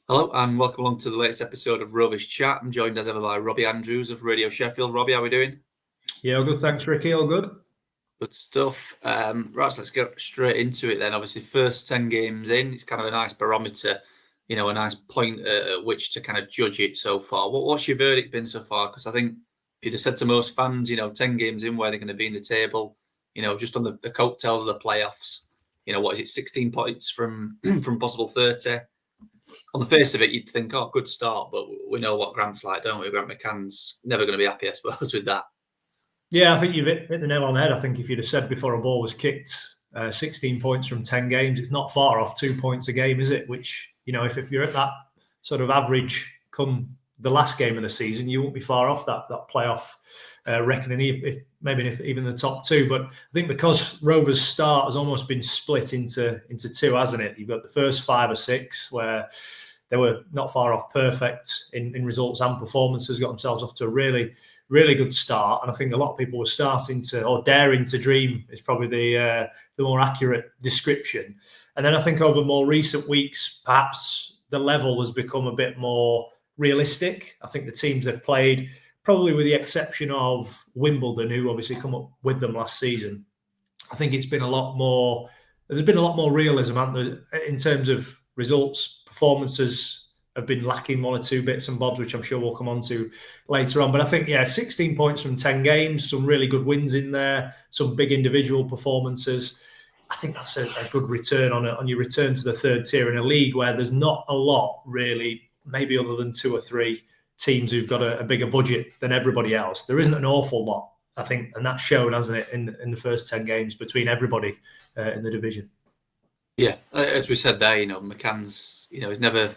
Hello and welcome along to the latest episode of Rovers Chat. I'm joined as ever by Robbie Andrews of Radio Sheffield. Robbie, how are we doing? Yeah, all good. Thanks, Ricky. All good. Good stuff. Right, so let's get straight into it then. Obviously, first 10 games in, it's kind of a nice barometer, a nice point at which to kind of judge it so far. What's your verdict been so far? Because I think if you'd have said to most fans, 10 games in, where they're going to be in the table, just on the coattails of the playoffs, what is it, 16 points from possible 30? On the face of it, you'd think, oh, good start, but we know what Grant's like, don't we? Grant McCann's never going to be happy, I suppose, with that. Yeah, I think you've hit the nail on the head. I think if you'd have said before a ball was kicked, 16 points from 10 games, it's not far off 2 points a game, is it? Which, if you're at that sort of average come the last game of the season, you won't be far off that playoff reckoning, if even the top two. But I think because Rovers' start has almost been split into two, hasn't it? You've got the first 5 or 6 where they were not far off perfect in results and performances, got themselves off to a really, really good start. And I think a lot of people were starting to, or daring to dream is probably the more accurate description. And then I think over more recent weeks, perhaps the level has become a bit more realistic. I think the teams they've played, probably with the exception of Wimbledon, who obviously come up with them last season, I think there's been a lot more realism, hasn't there, in terms of results. Performances have been lacking 1 or 2 bits and bobs, which I'm sure we'll come on to later on. But I think, 16 points from 10 games, some really good wins in there, some big individual performances. I think that's a good return on your return to the third tier in a league where there's not a lot really, maybe other than 2 or 3 teams who've got a bigger budget than everybody else. There isn't an awful lot, I think, and that's shown, hasn't it, in the first 10 games between everybody in the division. Yeah, as we said there, McCann's, he's never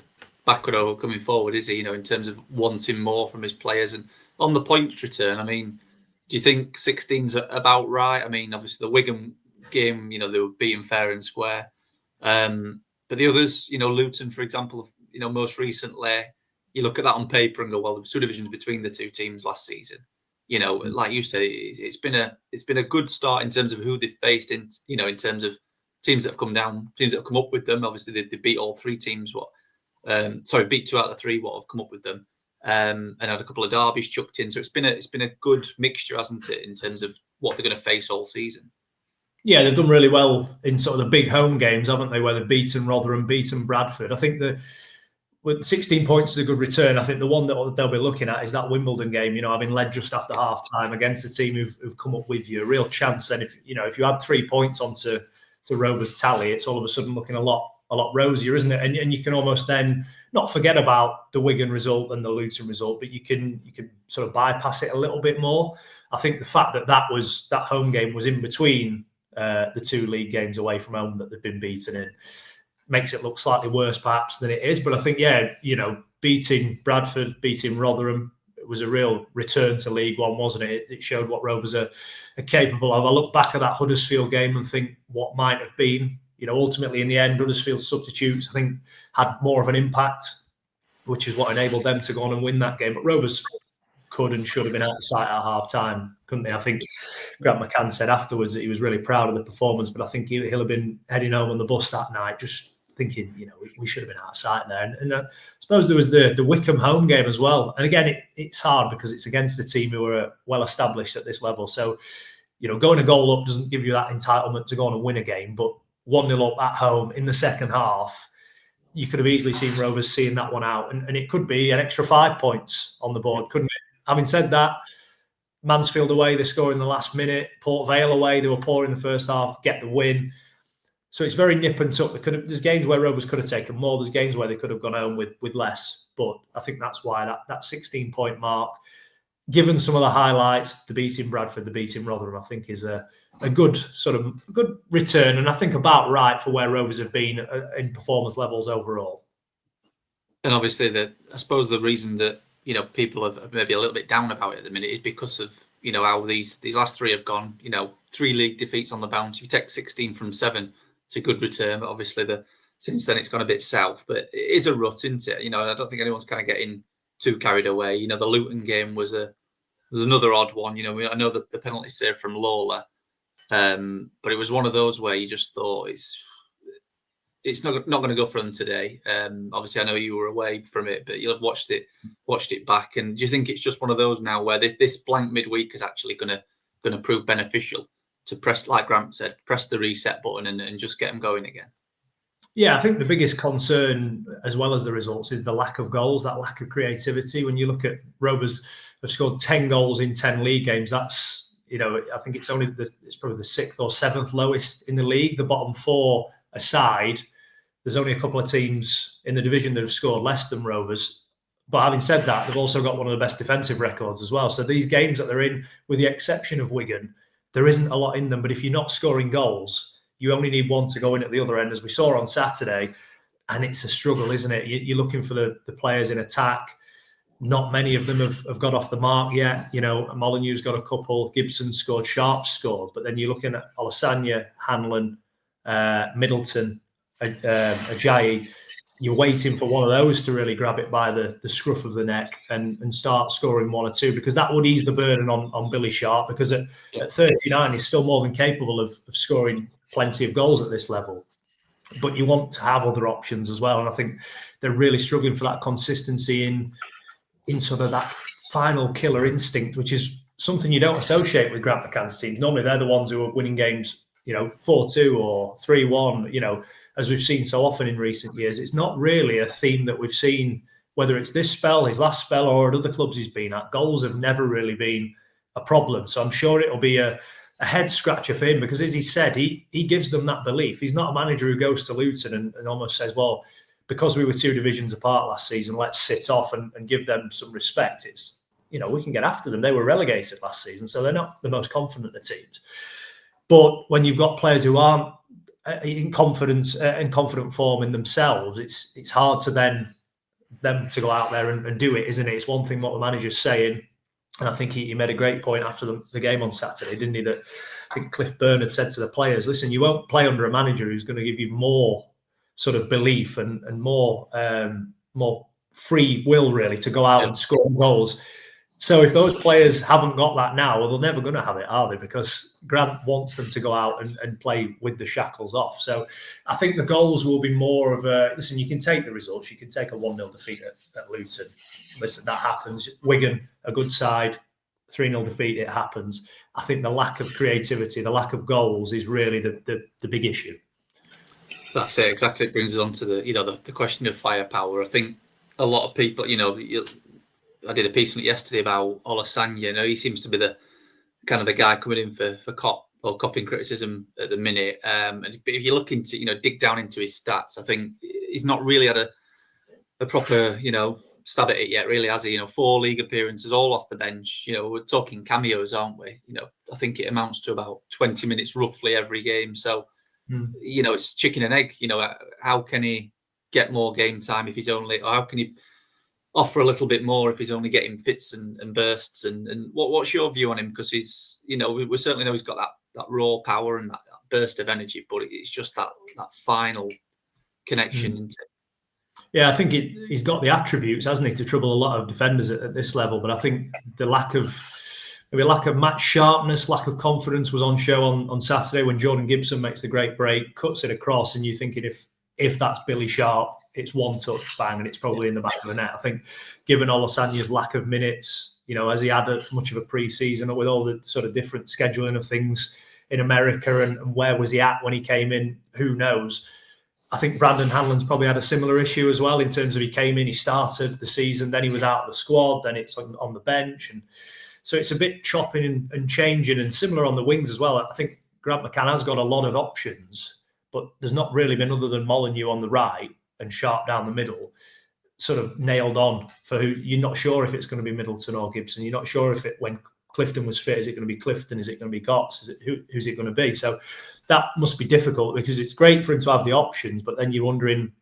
backward or coming forward, is he? In terms of wanting more from his players. And on the points return, I mean, do you think 16's about right? I mean, obviously the Wigan game, they were beaten fair and square. But the others, Luton, for example, most recently, you look at that on paper and go, well, there were 2 divisions between the 2 teams last season. Like you say, it's been a good start in terms of who they've faced in terms of teams that have come down, teams that have come up with them. Obviously, they beat all 3 teams. Beat 2 out of the 3 what have come up with them, and had a couple of derbies chucked in. So it's been a good mixture, hasn't it, in terms of what they're going to face all season. Yeah, they've done really well in sort of the big home games, haven't they? Where they've beaten Rotherham, beaten Bradford. I think with 16 points is a good return. I think the one that they'll be looking at is that Wimbledon game. Having led just after half time against a team who've come up with you, a real chance. Then if you add 3 points onto Rovers' tally, it's all of a sudden looking a lot rosier, isn't it? And you can almost then not forget about the Wigan result and the Luton result, but you can sort of bypass it a little bit more. I think the fact that home game was in between the 2 league games away from home that they've been beaten in makes it look slightly worse perhaps than it is. But I think, beating Bradford, beating Rotherham, it was a real return to League One, wasn't it? It showed what Rovers are capable of. I look back at that Huddersfield game and think what might have been. Ultimately in the end, Huddersfield's substitutes, I think, had more of an impact, which is what enabled them to go on and win that game. But Rovers could and should have been out of sight at half time, couldn't they? I think Grant McCann said afterwards that he was really proud of the performance, but I think he'll have been heading home on the bus that night just thinking, we should have been out of sight there. And I suppose there was the Wycombe home game as well. And again, it's hard because it's against a team who are well established at this level. So, going a goal up doesn't give you that entitlement to go on and win a game. But 1-0 up at home in the second half, you could have easily seen Rovers seeing that one out. And it could be an extra 5 points on the board, couldn't it? Having said that, Mansfield away, they score in the last minute. Port Vale away, they were poor in the first half, get the win. So it's very nip and tuck. There's games where Rovers could have taken more. There's games where they could have gone home with less. But I think that's why that 16-point mark, given some of the highlights, the beating Bradford, the beating Rotherham, I think is a good return. And I think about right for where Rovers have been in performance levels overall. And obviously, I suppose the reason that people are maybe a little bit down about it at the minute is because of how these last 3 have gone. 3 league defeats on the bounce. You take 16 from 7. It's a good return, but obviously since then it's gone a bit south. But it is a rut, isn't it? And I don't think anyone's kind of getting too carried away. The Luton game was another odd one. I know that the penalty save from Lola, but it was one of those where you just thought it's not going to go for them today. Obviously, I know you were away from it, but you'll have watched it back. And do you think it's just one of those now where this blank midweek is actually going to prove beneficial to press, like Grant said, press the reset button and just get them going again? Yeah, I think the biggest concern, as well as the results, is the lack of goals, that lack of creativity. When you look at Rovers have scored 10 goals in 10 league games, that's, I think it's probably the 6th or 7th lowest in the league. The bottom 4 aside, there's only a couple of teams in the division that have scored less than Rovers. But having said that, they've also got one of the best defensive records as well. So these games that they're in, with the exception of Wigan, there isn't a lot in them. But if you're not scoring goals, you only need one to go in at the other end, as we saw on Saturday. And it's a struggle, isn't it? You're looking for the players in attack. Not many of them have got off the mark yet. Molyneux's got a couple. Gibson scored. Sharp scored. But then you're looking at Olasanya, Hanlon, Middleton, Ajayi. You're waiting for one of those to really grab it by the scruff of the neck and start scoring 1 or 2, because that would ease the burden on Billy Sharp, because at 39 he's still more than capable of scoring plenty of goals at this level. But you want to have other options as well, and I think they're really struggling for that consistency in sort of that final killer instinct, which is something you don't associate with Grant McCann's team. Normally they're the ones who are winning games 4-2 or 3-1, as we've seen so often in recent years. It's not really a theme that we've seen, whether it's this spell, his last spell, or at other clubs he's been at. Goals have never really been a problem. So I'm sure it'll be a head scratcher for him, because as he said, he gives them that belief. He's not a manager who goes to Luton and almost says, well, because we were 2 divisions apart last season, let's sit off and give them some respect. It's, we can get after them. They were relegated last season, so they're not the most confident of teams. But when you've got players who aren't in confident form in themselves, it's hard to then them to go out there and do it, isn't it? It's one thing what the manager's saying, and I think he made a great point after the game on Saturday, didn't he? That I think Cliff Byrne said to the players, listen, you won't play under a manager who's going to give you more sort of belief and more free will, really, to go out and score goals. So if those players haven't got that now, well, they're never going to have it, are they? Because Grant wants them to go out and play with the shackles off. So I think the goals will be more of a, listen, you can take the results. You can take a 1-0 defeat at Luton. Listen, that happens. Wigan, a good side, 3-0 defeat, it happens. I think the lack of creativity, the lack of goals is really the big issue. That's it, exactly. It brings us on to the question of firepower. I think a lot of people, I did a piece on it yesterday about Olasanya. He seems to be the kind of the guy coming in for copying criticism at the minute. And if you're looking to dig down into his stats, I think he's not really had a proper stab at it yet, really, has he? 4 league appearances, all off the bench. We're talking cameos, aren't we? I think it amounts to about 20 minutes roughly every game. So it's chicken and egg. How can he get more game time if he's only, or how can he offer a little bit more if he's only getting fits and bursts? And what's your view on him? Because he's, we certainly know he's got that raw power and that burst of energy, but it's just that final connection. Isn't it? Yeah, I think he's got the attributes, hasn't he, to trouble a lot of defenders at this level. But I think the lack of match sharpness, lack of confidence was on show on Saturday when Jordan Gibson makes the great break, cuts it across, and you're thinking if that's Billy Sharp, it's one touch, bang, and it's probably in the back of the net. I think given Olasanya's lack of minutes, as he had much of a pre-season, with all the sort of different scheduling of things in America and where was he at when he came in, who knows. I think Brandon Hanlon's probably had a similar issue as well, in terms of he came in, he started the season, then he was out of the squad, then it's on the bench. And so it's a bit chopping and changing, and similar on the wings as well. I think Grant McCann has got a lot of options, but there's not really been, other than Molyneux on the right and Sharp down the middle, sort of nailed on for who. You're not sure if it's going to be Middleton or Gibson. You're not sure if when Clifton was fit, is it going to be Clifton? Is it going to be Gotts? Who's it going to be? So that must be difficult, because it's great for him to have the options, but then you're wondering,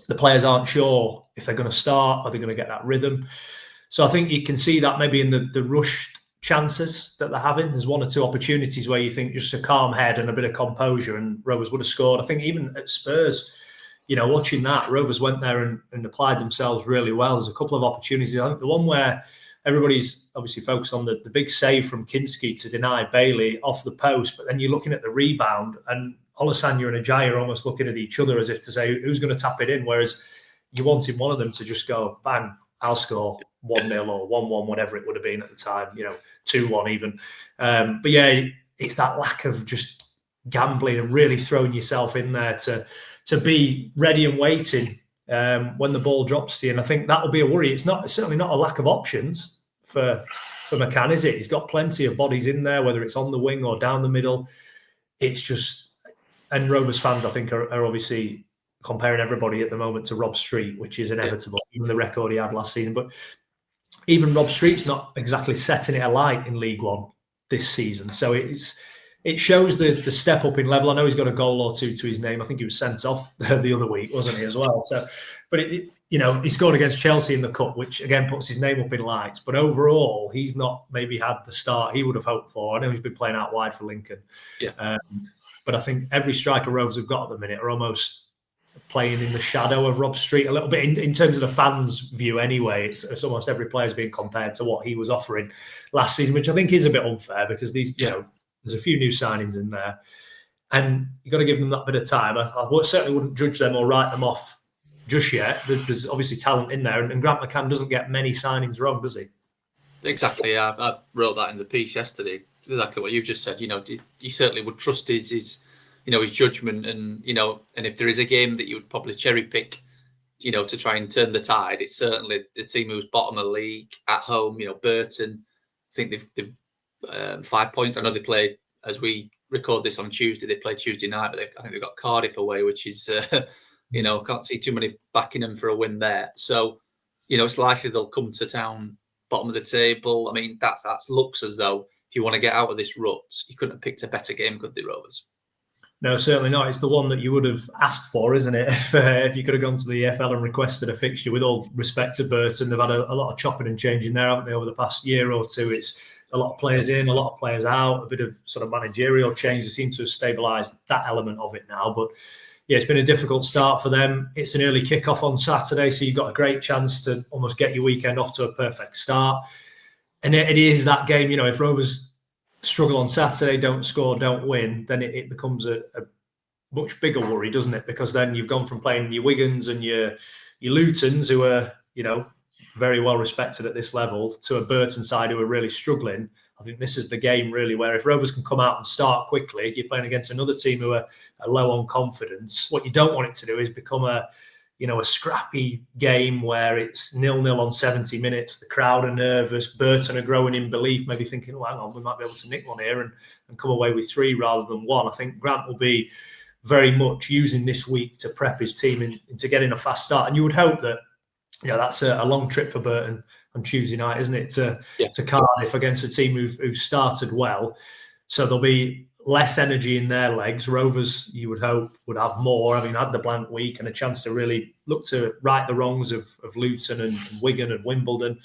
the players aren't sure if they're going to start, are they going to get that rhythm? So I think you can see that maybe in the rushed chances that they're having. There's 1 or 2 opportunities where you think just a calm head and a bit of composure and Rovers would have scored. I think even at Spurs, watching that, Rovers went there and applied themselves really well. There's a couple of opportunities. I think the one where everybody's obviously focused on the big save from Kinski to deny Bailey off the post, but then you're looking at the rebound and Olasanya and Ajayi are almost looking at each other as if to say, who's going to tap it in? Whereas you wanted one of them to just go, bang, I'll score 1-0 or 1-1, whatever it would have been at the time, 2-1 even. But yeah, it's that lack of just gambling and really throwing yourself in there to be ready and waiting when the ball drops to you. And I think that will be a worry. It's certainly not a lack of options for McCann, is it? He's got plenty of bodies in there, whether it's on the wing or down the middle. It's just, and Rovers fans, I think, are obviously comparing everybody at the moment to Rob Street, which is inevitable, even the record he had last season. But even Rob Street's not exactly setting it alight in League One this season. So it shows the step up in level. I know he's got a goal or two to his name. I think he was sent off the other week, wasn't he, as well? So, but he scored against Chelsea in the cup, which again puts his name up in lights. But overall, he's not maybe had the start he would have hoped for. I know he's been playing out wide for Lincoln. Yeah. But I think every striker Rovers have got at the minute are almost playing in the shadow of Rob Street a little bit in terms of the fans' view anyway. It's almost every player's being compared to what he was offering last season, which I think is a bit unfair because there's a few new signings in there and you've got to give them that bit of time. I certainly wouldn't judge them or write them off just yet. There's obviously talent in there and Grant McCann doesn't get many signings wrong, does he? Exactly. I wrote that in the piece yesterday. Exactly what you've just said. You certainly would trust his judgment, and if there is a game that you would probably cherry pick, to try and turn the tide, it's certainly the team who's bottom of the league at home. Burton, I think they've 5 points. I know they played, as we record this on Tuesday, they played Tuesday night, but I think they've got Cardiff away, which is can't see too many backing them for a win there. So it's likely they'll come to town bottom of the table. I mean, that looks as though if you want to get out of this rut, you couldn't have picked a better game, could they, Rovers? No, certainly not. It's the one that you would have asked for, isn't it? If you could have gone to the EFL and requested a fixture, with all respect to Burton, they've had a lot of chopping and changing there, haven't they, over the past year or two? It's a lot of players in, a lot of players out, a bit of sort of managerial change. They seem to have stabilised that element of it now. But yeah, it's been a difficult start for them. It's an early kickoff on Saturday, so you've got a great chance to almost get your weekend off to a perfect start. And it is that game, if Rovers struggle on Saturday, don't score, don't win, then it becomes a much bigger worry, doesn't it? Because then you've gone from playing your Wigans and your Lutons, who are, very well respected at this level, to a Burton side who are really struggling. I think this is the game really where if Rovers can come out and start quickly, you're playing against another team who are low on confidence. What you don't want it to do is become a scrappy game where it's 0-0 on 70 minutes. The crowd are nervous. Burton are growing in belief, maybe thinking, hang on, we might be able to nick one here and come away with 3 rather than 1. I think Grant will be very much using this week to prep his team into getting a fast start. And you would hope that, that's a long trip for Burton on Tuesday night, isn't it, to Cardiff against a team who've started well. So there'll be less energy in their legs. Rovers, you would hope, would have more, having had the blank week and a chance to really look to right the wrongs of Luton and Wigan and Wimbledon.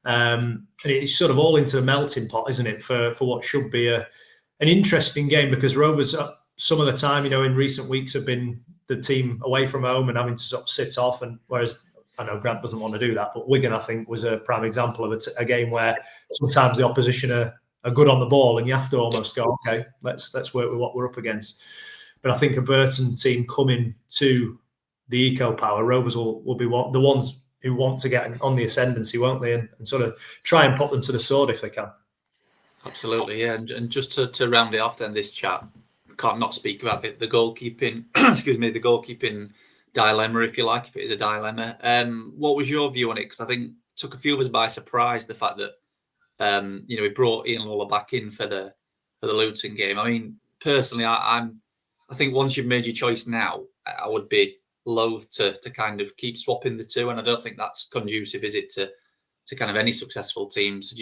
And it's sort of all into a melting pot, isn't it, for what should be an interesting game, because Rovers, some of the time, in recent weeks have been the team away from home and having to sort of sit off, and whereas I know Grant doesn't want to do that, but Wigan, I think, was a prime example of a game where sometimes the opposition are good on the ball and you have to almost go, okay, let's work with what we're up against. But I think a Burton team coming to the Eco Power, Rovers will be the ones who want to get on the ascendancy, won't they? And sort of try and put them to the sword if they can. Absolutely, yeah. And just to round it off then, this chat, can't not speak about the goalkeeping, the goalkeeping dilemma, if you like, if it is a dilemma. What was your view on it? Because I think it took a few of us by surprise, the fact that we brought Ian Lawler back in for the Luton game. I mean, personally, I think once you've made your choice now, I would be loath to kind of keep swapping the two, and I don't think that's conducive, is it, to kind of any successful team. So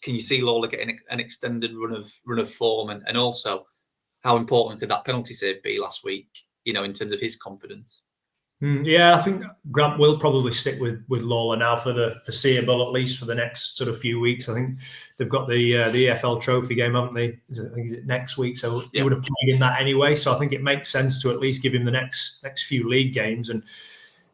can you see Lawler getting an extended run of form, and also how important could that penalty save be last week, in terms of his confidence? Yeah, I think Grant will probably stick with Lawler now for the foreseeable, at least for the next sort of few weeks. I think they've got the EFL Trophy game, haven't they? Is it next week? So he would have played in that anyway. So I think it makes sense to at least give him the next few league games. And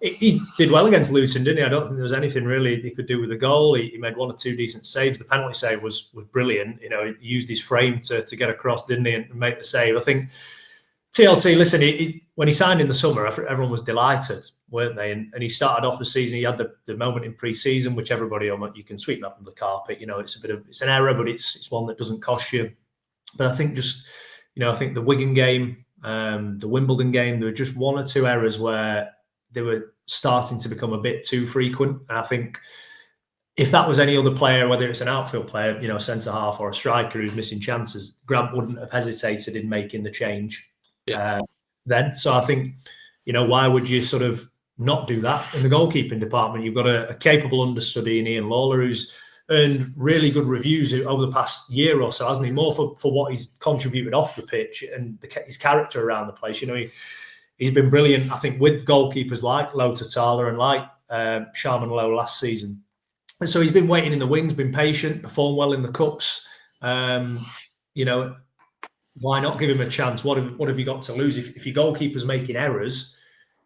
he did well against Luton, didn't he? I don't think there was anything really he could do with the goal. He made 1 or 2 decent saves. The penalty save was brilliant. He used his frame to get across, didn't he, and make the save. I think TLT, listen, when he signed in the summer, everyone was delighted, weren't they? And he started off the season. He had the moment in pre-season, which everybody, you can sweep that from the carpet. It's an error, but it's one that doesn't cost you. But I think I think the Wigan game, the Wimbledon game, there were just one or two errors where they were starting to become a bit too frequent. And I think if that was any other player, whether it's an outfield player, a centre half or a striker who's missing chances, Grant wouldn't have hesitated in making the change. Then. So I think, why would you sort of not do that in the goalkeeping department? You've got a capable understudy in Ian Lawler who's earned really good reviews over the past year or so, hasn't he? More for what he's contributed off the pitch and his character around the place. He's been brilliant, I think, with goalkeepers like Lo Tatala and like Sharman Lowe last season. And so he's been waiting in the wings, been patient, performed well in the cups. Why not give him a chance? What have you got to lose? If your goalkeeper's making errors,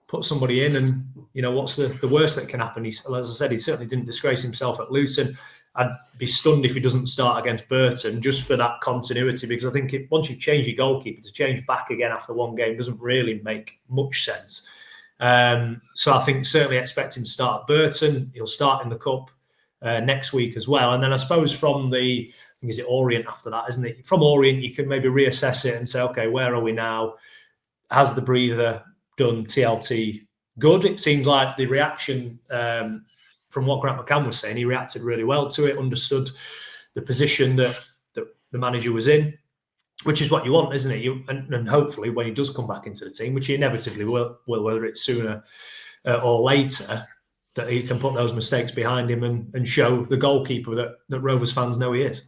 put somebody in, and what's the worst that can happen? As I said, he certainly didn't disgrace himself at Luton. I'd be stunned if he doesn't start against Burton, just for that continuity, because I think once you've changed your goalkeeper, to change back again after one game doesn't really make much sense. So I think certainly expect him to start at Burton. He'll start in the Cup next week as well. And then I suppose from I think is it Orient after that, isn't it? From Orient, you can maybe reassess it and say, okay, where are we now? Has the breather done TLT good? It seems like the reaction from what Grant McCann was saying, he reacted really well to it, understood the position that the manager was in, which is what you want, isn't it? And hopefully when he does come back into the team, which he inevitably will, whether it's sooner or later, that he can put those mistakes behind him and show the goalkeeper that Rovers fans know he is.